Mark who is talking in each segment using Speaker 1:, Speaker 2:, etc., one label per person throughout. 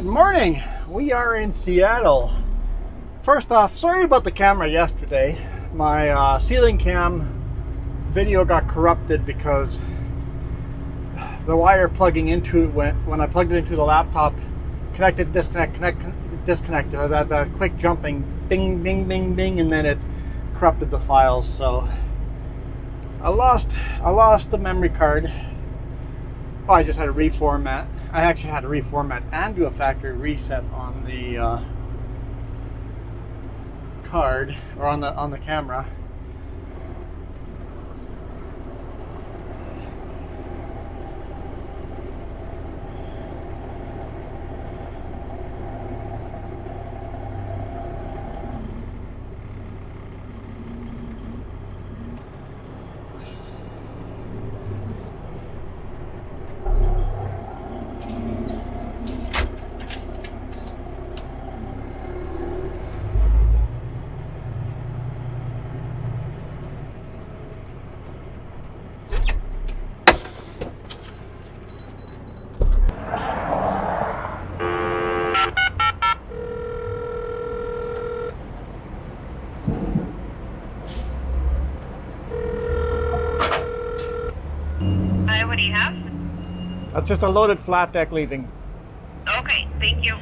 Speaker 1: Good morning. We are in Seattle. First off, sorry about the camera yesterday. My ceiling cam video got corrupted because the wire plugging into it when I plugged it into the laptop connected, disconnected. That quick jumping bing, bing, bing, bing, and then it corrupted the files. So I lost the memory card. Well, I just had to reformat. I actually had to reformat and do a factory reset on the card, or on the camera.
Speaker 2: What do you have?
Speaker 1: That's just a loaded flat deck leaving.
Speaker 2: Okay, thank you.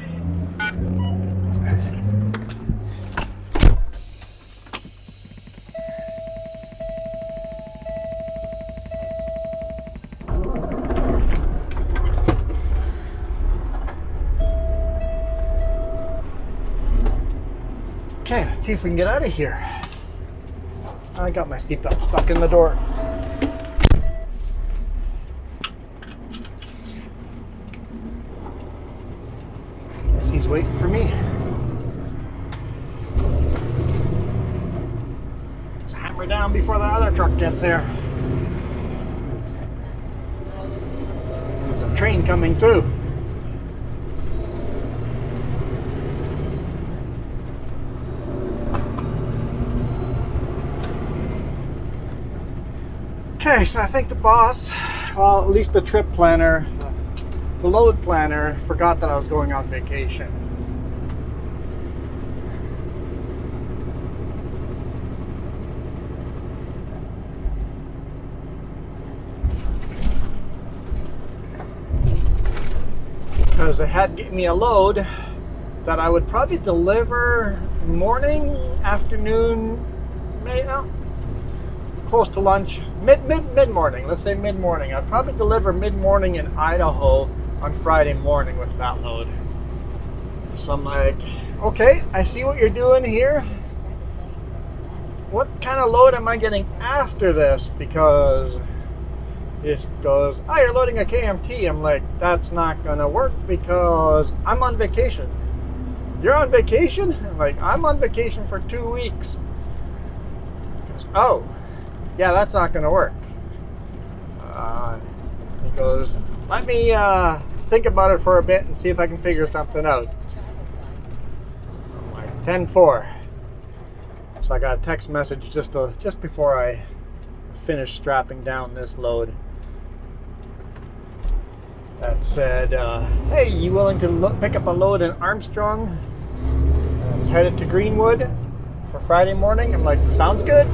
Speaker 1: Okay, let's see if we can get out of here. I got my seatbelt stuck in the door. Guess he's waiting for me. Let's hammer down before the other truck gets there. There's a train coming too. Okay, so I think the boss, well, at least the trip planner, the load planner, forgot that I was going on vacation. Because they had given me a load that I would probably deliver morning, afternoon, maybe, close to lunch, mid-morning. Let's say mid-morning. I'd probably deliver mid-morning in Idaho on Friday morning with that load. So I'm like, okay, I see what you're doing here. What kind of load am I getting after this? Because this goes, oh, you're loading a KMT. I'm like, that's not gonna work because I'm on vacation. You're on vacation? I'm like, I'm on vacation for 2 weeks. Goes, oh. Yeah, that's not going to work. He goes, let me think about it for a bit and see if I can figure something out. I'm like, 10-4. So I got a text message just before I finished strapping down this load that said, hey, you willing to pick up a load in Armstrong? It's headed to Greenwood for Friday morning. I'm like, sounds good.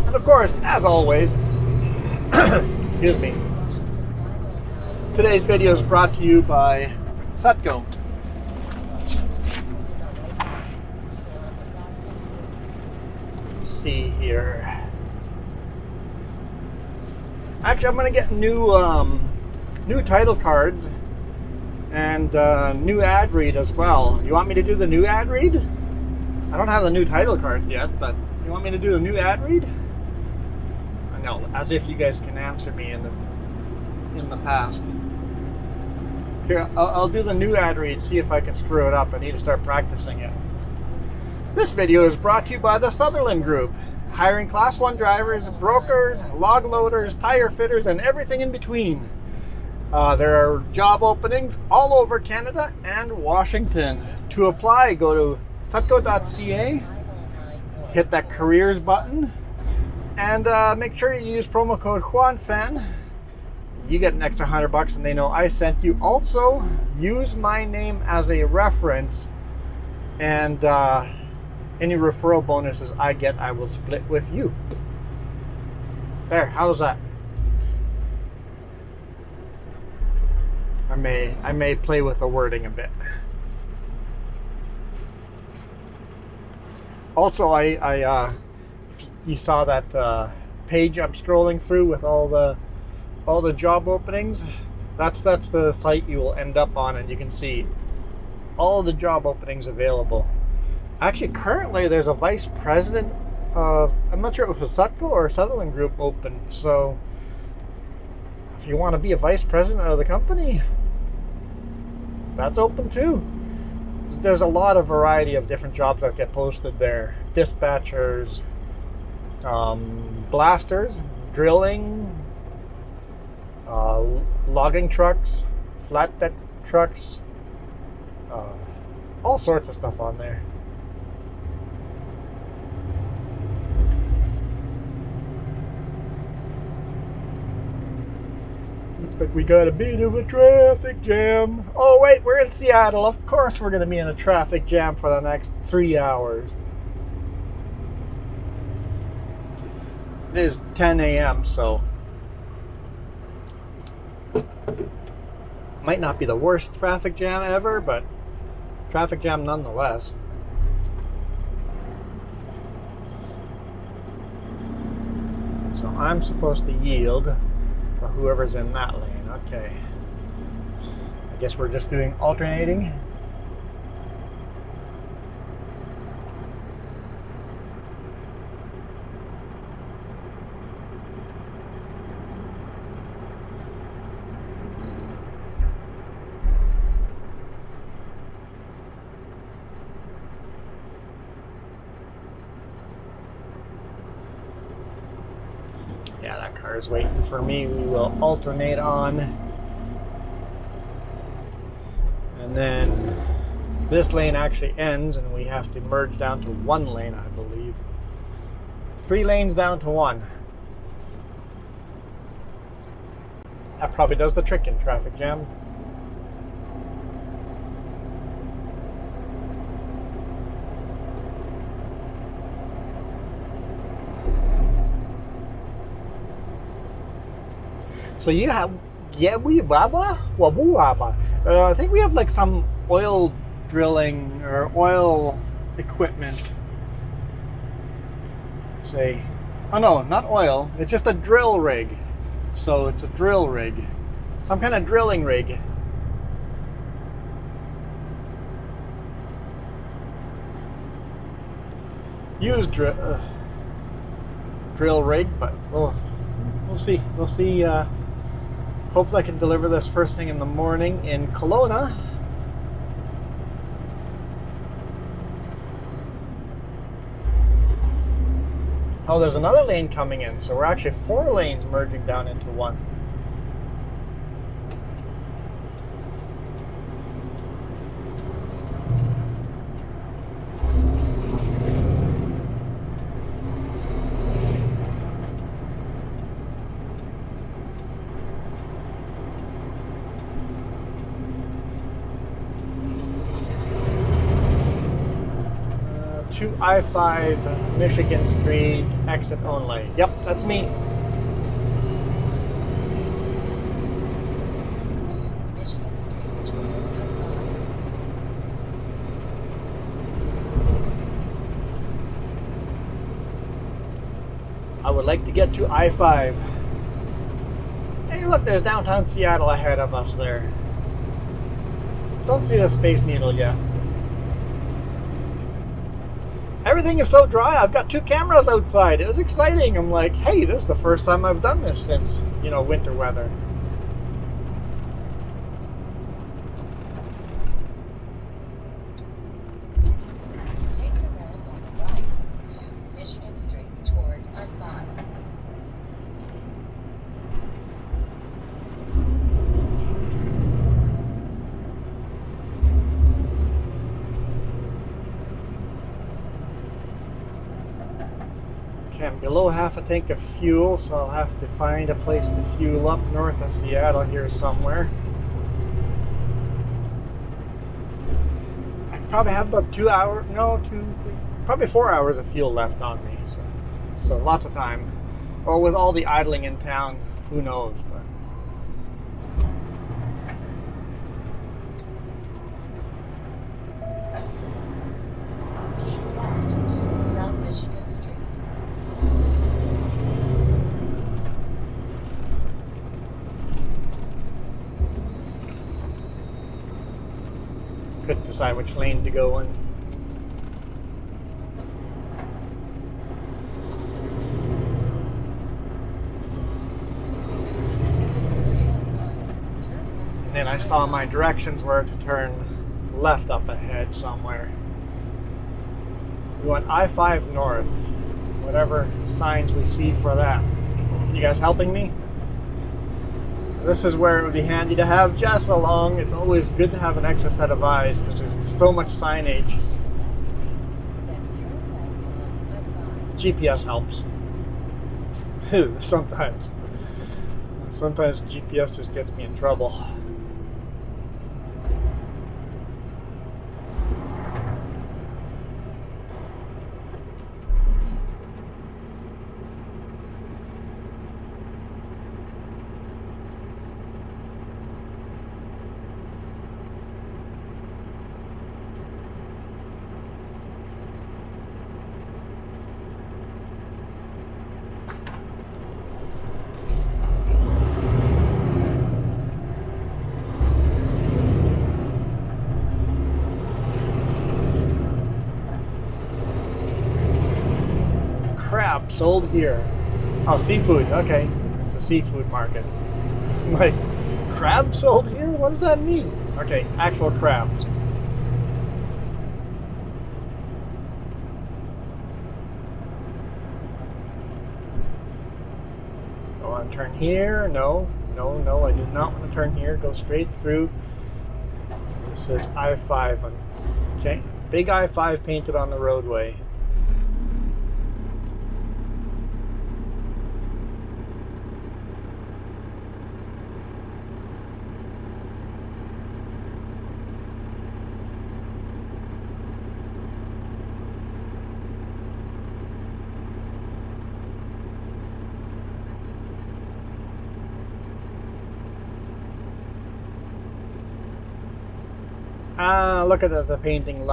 Speaker 1: And of course, as always, excuse me, today's video is brought to you by Sutco. Let's see here. Actually, I'm going to get new title cards and new ad read as well. You want me to do the new ad read? I don't have the new title cards yet, but you want me to do the new ad read? No, as if you guys can answer me in the past. Here, I'll do the new ad read, see if I can screw it up. I need to start practicing it. This video is brought to you by the Sutherland Group, hiring Class 1 drivers, brokers, log loaders, tire fitters, and everything in between. There are job openings all over Canada and Washington. To apply, go to sutco.ca, hit that careers button, And make sure you use promo code JuanFan. You get an extra $100 and they know I sent you. Also, use my name as a reference, and any referral bonuses I get, I will split with you. There, how's that? I may play with the wording a bit. Also, if you saw that page I'm scrolling through with all the job openings, that's the site you will end up on, and you can see all the job openings available. Actually, currently there's a vice president of, I'm not sure if it was Sutco or Sutherland Group open. So if you want to be a vice president of the company, that's open too. There's a lot of variety of different jobs that get posted there. Dispatchers, blasters, drilling, logging trucks, flatbed trucks, all sorts of stuff on there. Looks like we got a bit of a traffic jam. Oh wait, we're in Seattle. Of course we're going to be in a traffic jam for the next 3 hours. It is 10 a.m. so might not be the worst traffic jam ever, but traffic jam nonetheless. So I'm supposed to yield for whoever's in that lane. Okay. I guess we're just doing alternating. Yeah, that car is waiting for me. We will alternate on. And then this lane actually ends and we have to merge down to one lane, I believe. 3 lanes down to 1. That probably does the trick in traffic jam. So you have, I think we have like some oil drilling or oil equipment. Say, oh no, not oil. It's just a drill rig. So it's a drill rig, some kind of drilling rig. Used drill rig, but we'll see. We'll see. Hopefully I can deliver this first thing in the morning in Kelowna. Oh, there's another lane coming in, so we're actually 4 lanes merging down into 1. To I-5 Michigan Street, exit only. Yep, that's me. I would like to get to I-5. Hey, look, there's downtown Seattle ahead of us there. Don't see the Space Needle yet. Everything is so dry. I've got 2 cameras outside. It was exciting. I'm like, hey, this is the first time I've done this since, winter weather.
Speaker 3: Take the road on the right to Michigan Street toward I-5.
Speaker 1: below half a tank of fuel, so I'll have to find a place to fuel up north of Seattle here somewhere. I probably have about 2 hours, no, 2, 3, probably 4 hours of fuel left on me, so lots of time. Or with all the idling in town, who knows, but.
Speaker 3: Keep left to South Michigan Street.
Speaker 1: Couldn't decide which lane to go in. And then I saw my directions where to turn left up ahead somewhere. We went I-5 north. Whatever signs we see for that. You guys helping me? This is where it would be handy to have Jess along. It's always good to have an extra set of eyes because there's so much signage.
Speaker 3: Then turn left on I-5.
Speaker 1: GPS helps. Sometimes GPS just gets me in trouble. Crab sold here. Oh, seafood. Okay. It's a seafood market. I'm like, crab sold here? What does that mean? Okay, actual crabs. I want to turn here. No, I do not want to turn here. Go straight through. This says I-5. Okay, big I-5 painted on the roadway. Look at the painted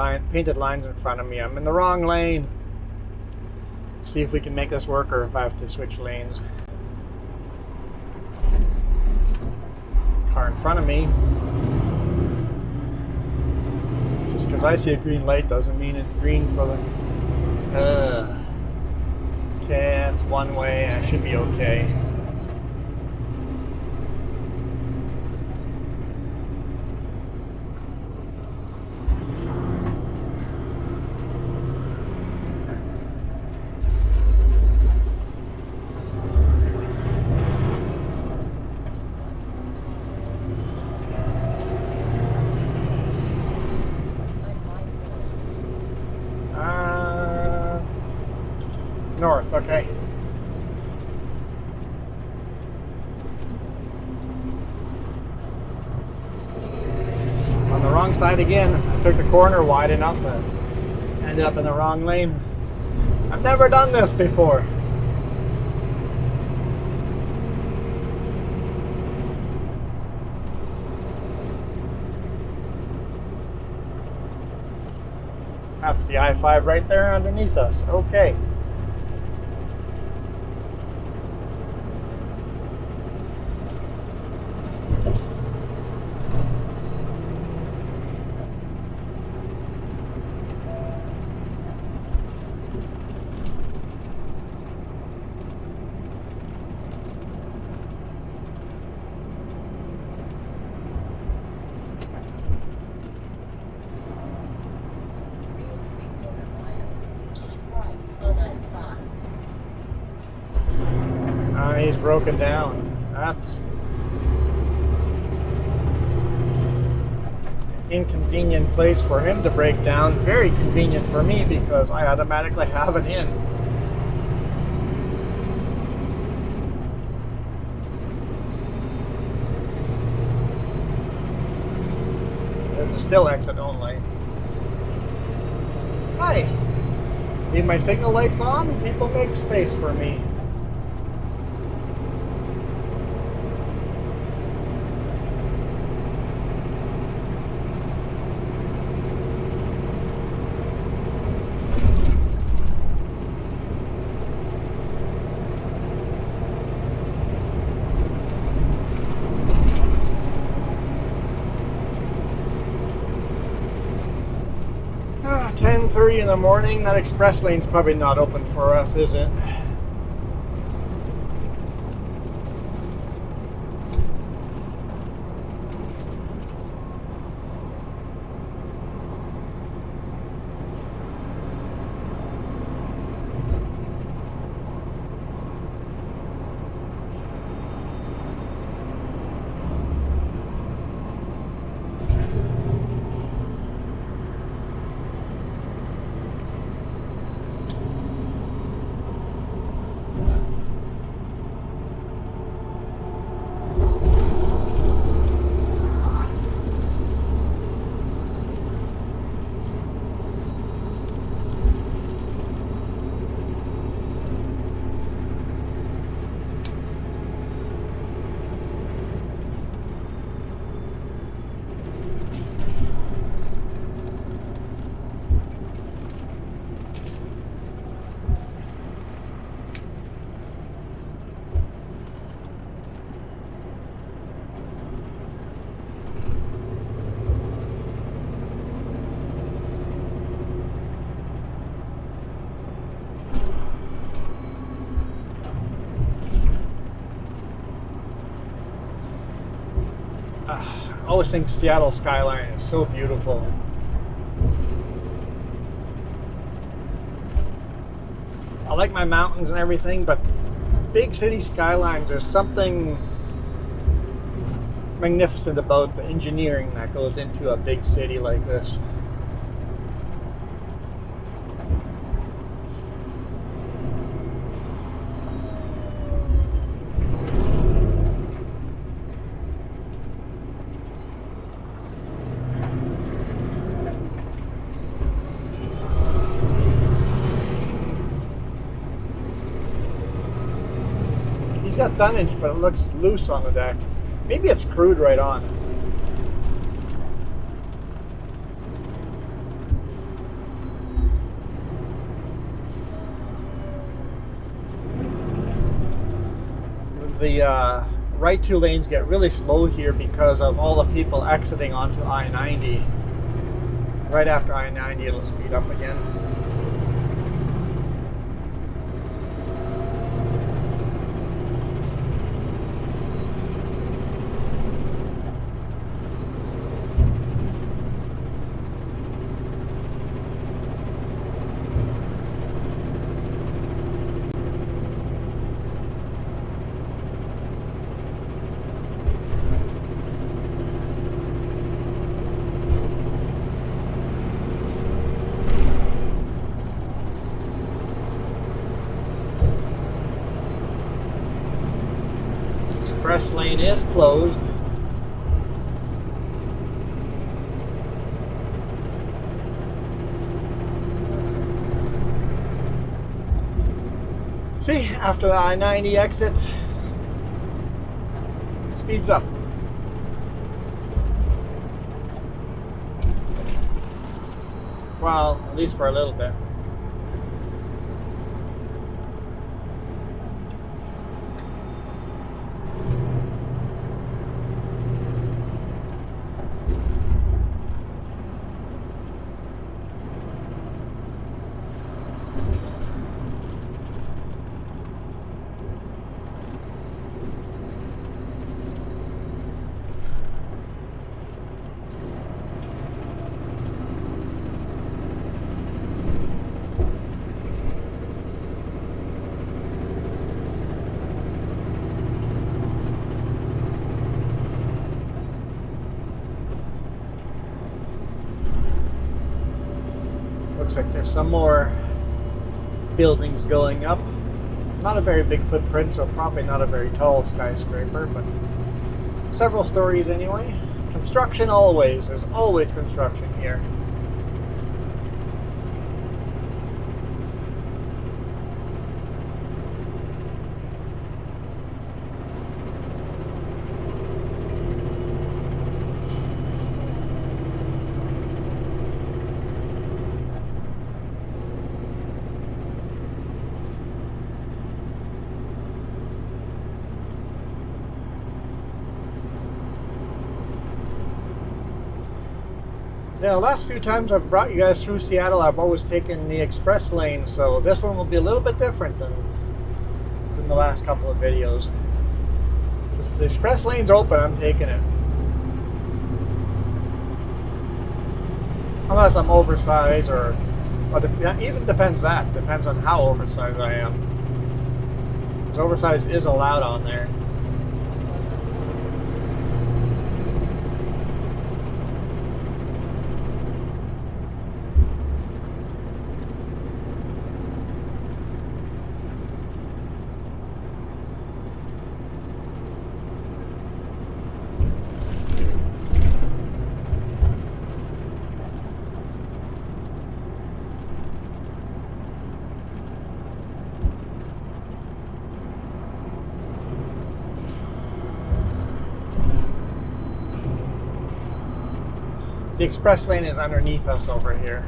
Speaker 1: lines in front of me. I'm in the wrong lane. See if we can make this work or if I have to switch lanes. Car in front of me. Just because I see a green light doesn't mean it's green for the... Okay, it's one way. I should be okay. North, okay. On the wrong side again. I took the corner wide enough and ended up in the wrong lane. I've never done this before. That's the I-5 right there underneath us. Okay. He's broken down. That's an inconvenient place for him to break down. Very convenient for me because I automatically have an in. This is still exit only. Nice. Leave my signal lights on. People make space for me. Ah, 10:30 in the morning. That express lane's probably not open for us, is it? I always think Seattle skyline is so beautiful. I like my mountains and everything, but big city skylines, there's something magnificent about the engineering that goes into a big city like this. He's got dunnage, but it looks loose on the deck. Maybe it's screwed right on. The right two lanes get really slow here because of all the people exiting onto I-90. Right after I-90, it'll speed up again. Express lane is closed. See, after the I-90 exit, it speeds up. Well, at least for a little bit. Looks like there's some more buildings going up. Not a very big footprint, so probably not a very tall skyscraper, but several stories anyway. Construction always. There's always construction here. Yeah, the last few times I've brought you guys through Seattle, I've always taken the express lane, so this one will be a little bit different than the last couple of videos. Because if the express lane's open, I'm taking it. Unless I'm oversized or even depends on how oversized I am. Because oversized is allowed on there. The express lane is underneath us over here.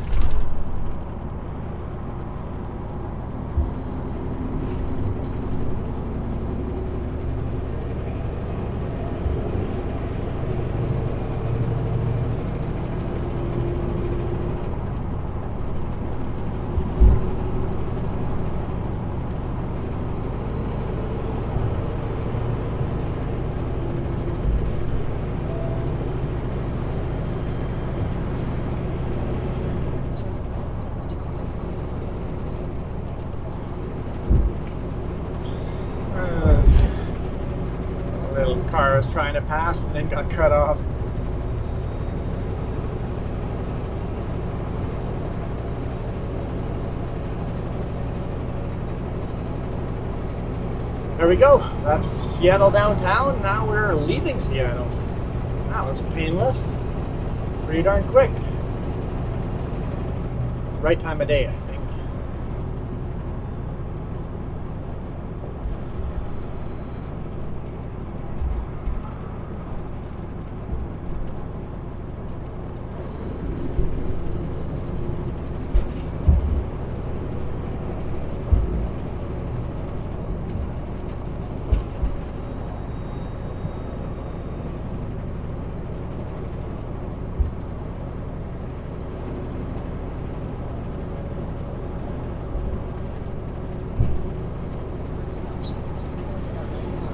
Speaker 1: Car was trying to pass and then got cut off. There we go. That's Seattle downtown. Now we're leaving Seattle. That was painless. Pretty darn quick. Right time of day, I think.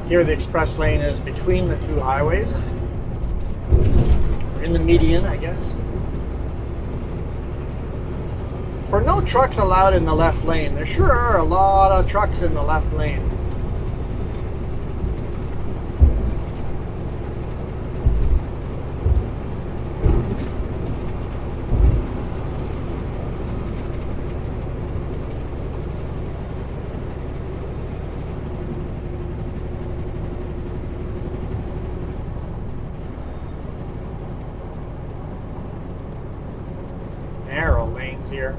Speaker 1: Here the express lane is between the two highways. Or in the median, I guess. For no trucks allowed in the left lane, there sure are a lot of trucks in the left lane. Narrow lanes here.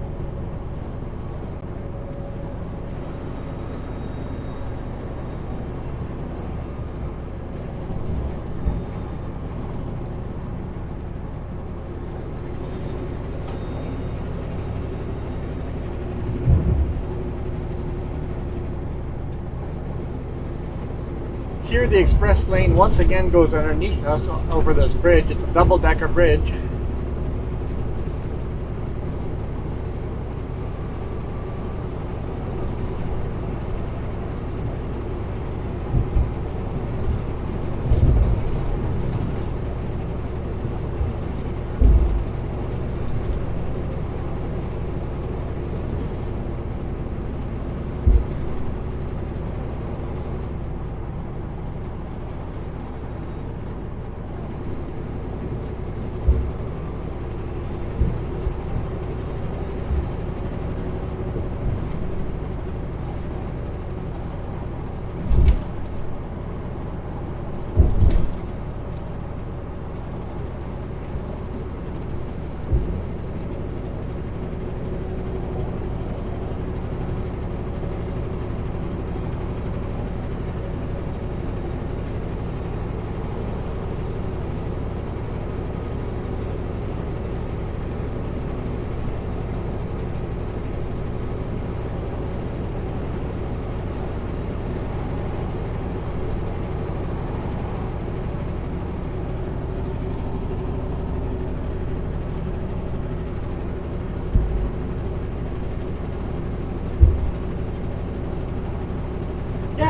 Speaker 1: Here the express lane once again goes underneath us over this bridge. It's a double-decker bridge.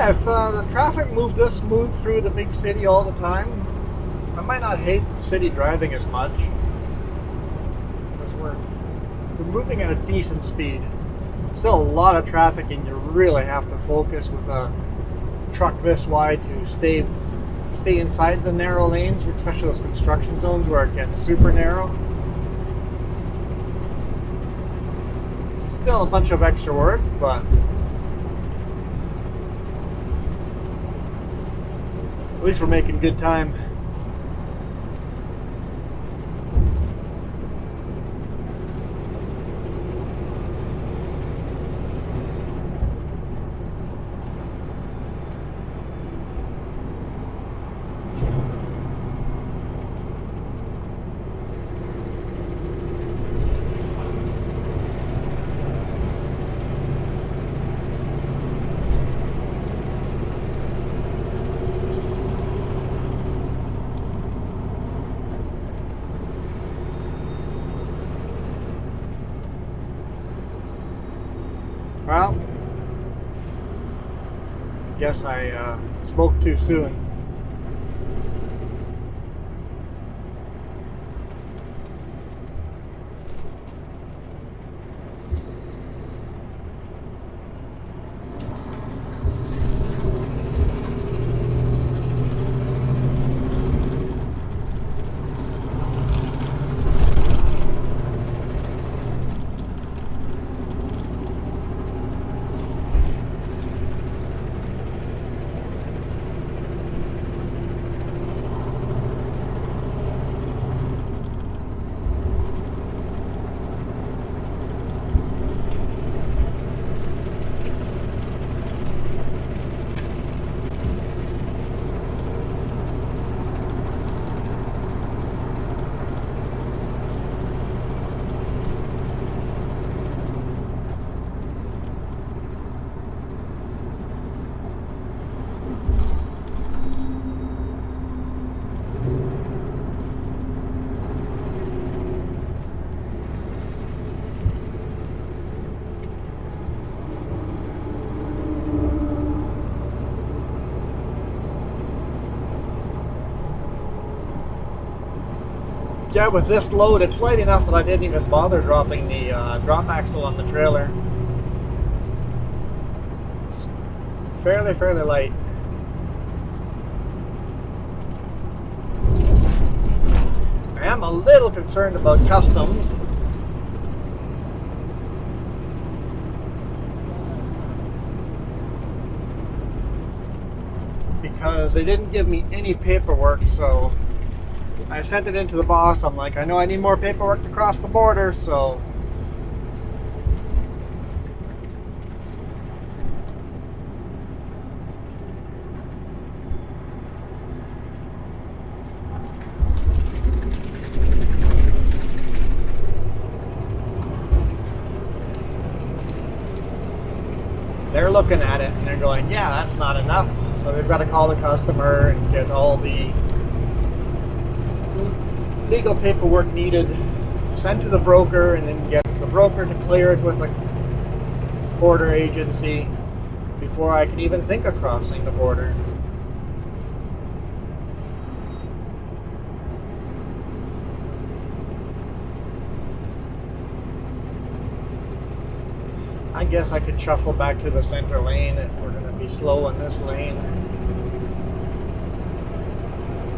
Speaker 1: Yeah, if the traffic moved this smooth through the big city all the time, I might not hate city driving as much. Because we're moving at a decent speed. Still a lot of traffic, and you really have to focus with a truck this wide to stay inside the narrow lanes, especially those construction zones where it gets super narrow. Still a bunch of extra work, but at least we're making good time. Well, guess I spoke too soon. Yeah, with this load, it's light enough that I didn't even bother dropping the drop axle on the trailer. Fairly light. I am a little concerned about customs. Because they didn't give me any paperwork, so I sent it into the boss. I'm like, I know I need more paperwork to cross the border, so they're looking at it and they're going, yeah, that's not enough. So they've got to call the customer and get all the legal paperwork needed, sent to the broker, and then get the broker to clear it with a border agency before I can even think of crossing the border. I guess I could shuffle back to the center lane if we're going to be slow in this lane.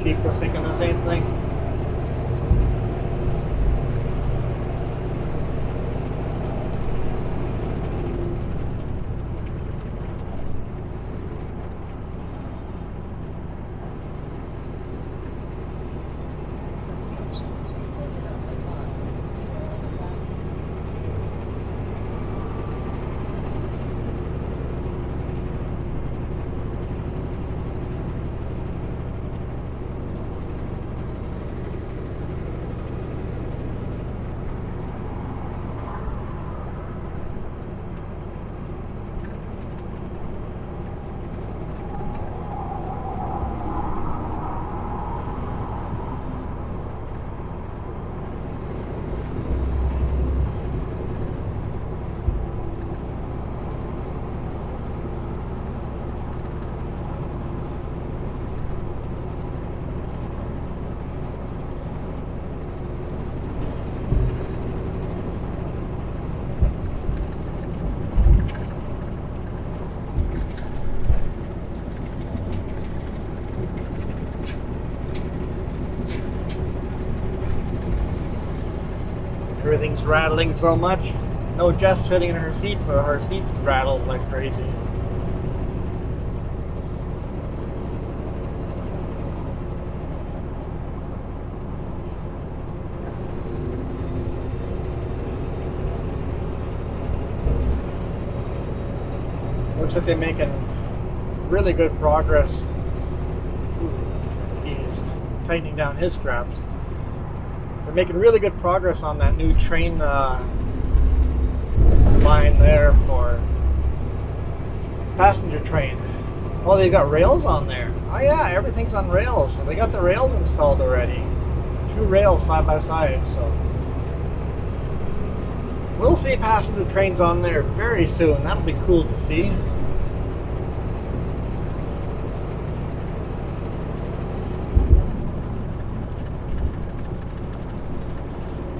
Speaker 1: Chief was thinking the same thing. everything's rattling so much. No, Jess sitting in her seat, so her seat's rattled like crazy. Looks like they're making really good progress. He's tightening down his straps. They're making really good progress on that new train line there for passenger train. Oh, they've got rails on there. Oh yeah, everything's on rails. So they got the rails installed already. 2 rails side by side, so we'll see passenger trains on there very soon. That'll be cool to see.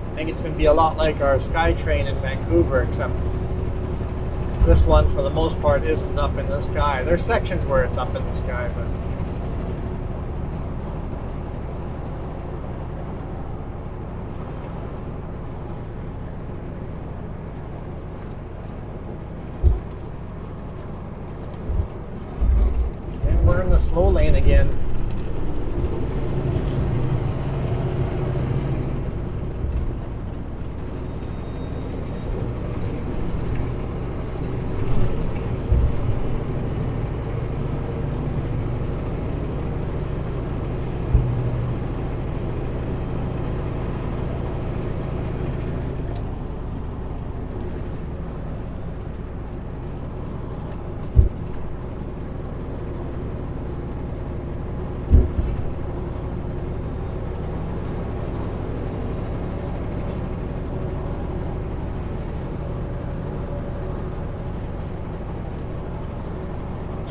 Speaker 1: I think it's going to be a lot like our SkyTrain in Vancouver, except this one, for the most part, isn't up in the sky. There's sections where it's up in the sky, but and we're in the slow lane again.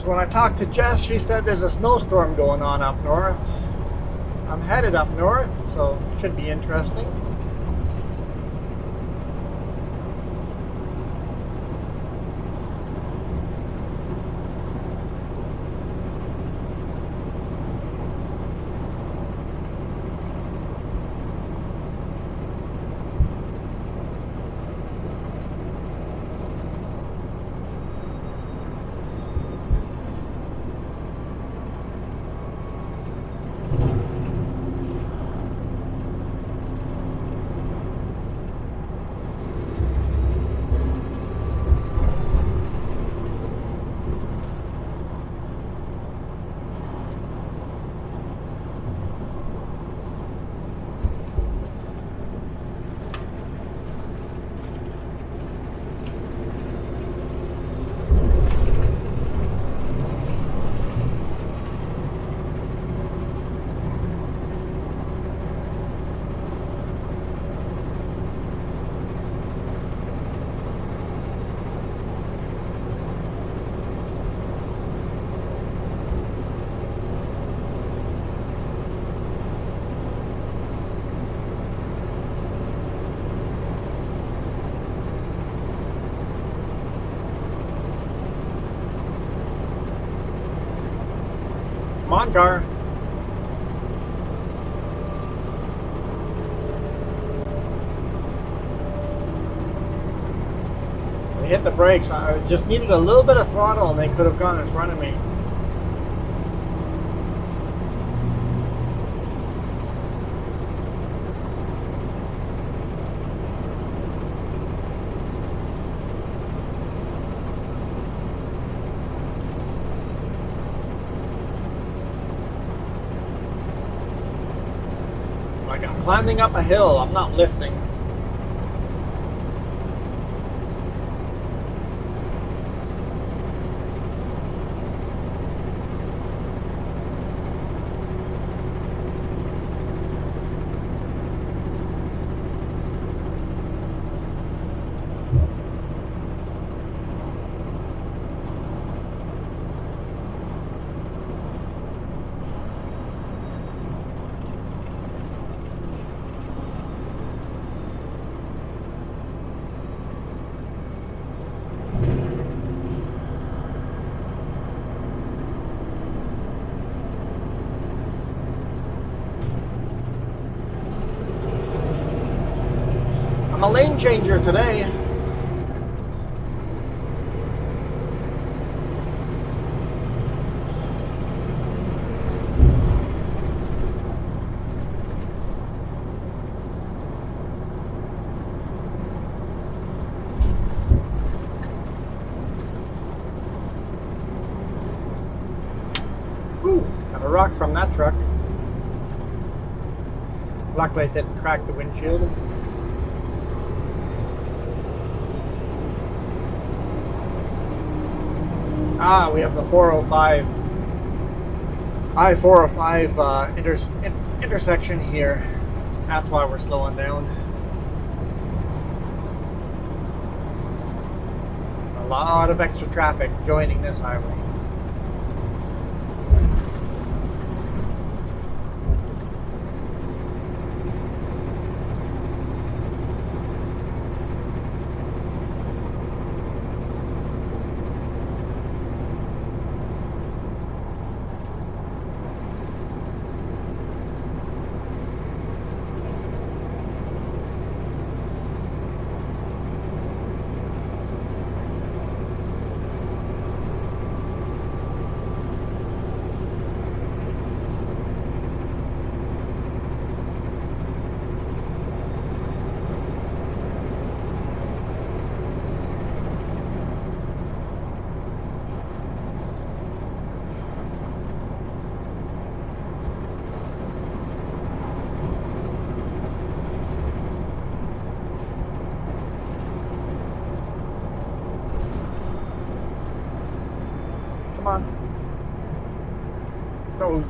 Speaker 1: When I talked to Jess, she said there's a snowstorm going on up north. I'm headed up north, so it should be interesting. Come on, car. They hit the brakes. I just needed a little bit of throttle and they could have gone in front of me. Like I'm climbing up a hill, I'm not lifting. a lane changer today. Ooh, got a rock from that truck. Luckily it didn't crack the windshield. Ah, we have the 405, I-405 intersection here. That's why we're slowing down. A lot of extra traffic joining this highway. Come on. No.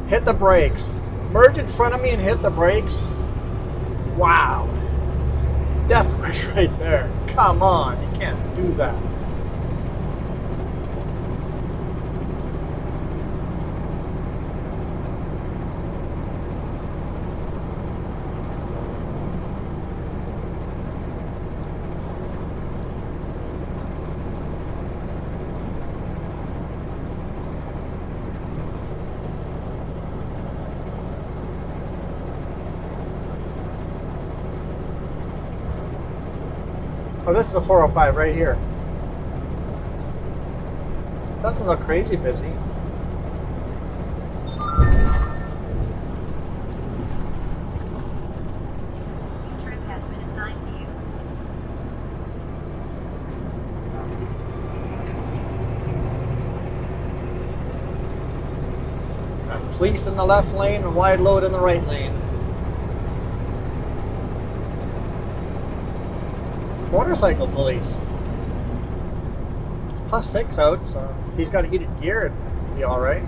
Speaker 1: Hit the brakes. Merge in front of me and hit the brakes. Wow. Death wish right there. Come on. You can't do that. Oh, this is the 405 right here. Doesn't look crazy busy.
Speaker 3: Trip has been assigned to you.
Speaker 1: Got police in the left lane and wide load in the right lane. Motorcycle police. It's +6 out, so he's got heated gear. It'd be all right.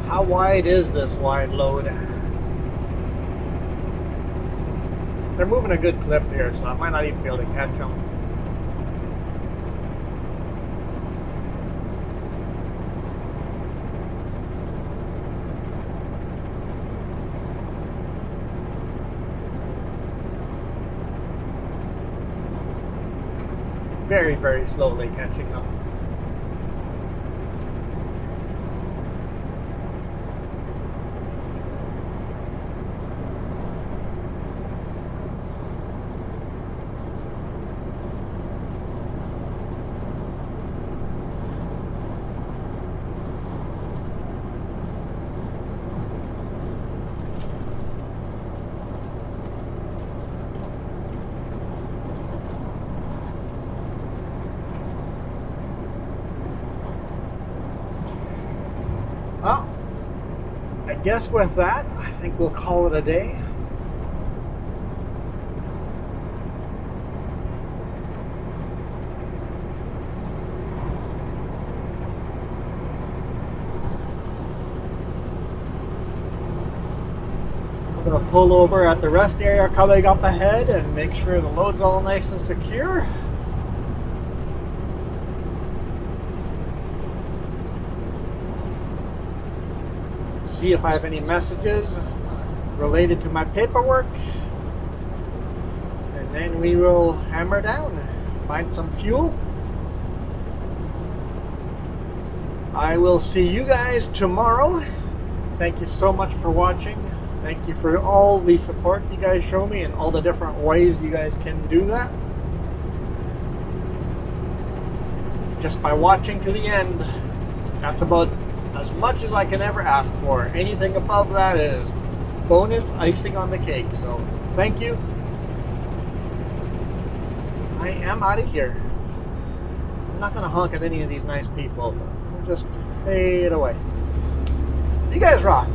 Speaker 1: How wide is this wide load? They're moving a good clip here, so I might not even be able to catch them. very, very slowly catching up. Well, I guess with that, I think we'll call it a day. I'm going to pull over at the rest area coming up ahead and make sure the load's all nice and secure. See if I have any messages related to my paperwork, and then we will hammer down, find some fuel. I will see you guys tomorrow. Thank you so much for watching. Thank you for all the support you guys show me and all the different ways you guys can do that. Just by watching to the end, that's about as much as I can ever ask for. Anything above that is bonus icing on the cake. So thank you. I am out of here. I'm not gonna honk at any of these nice people. I'll just fade away. You guys rock.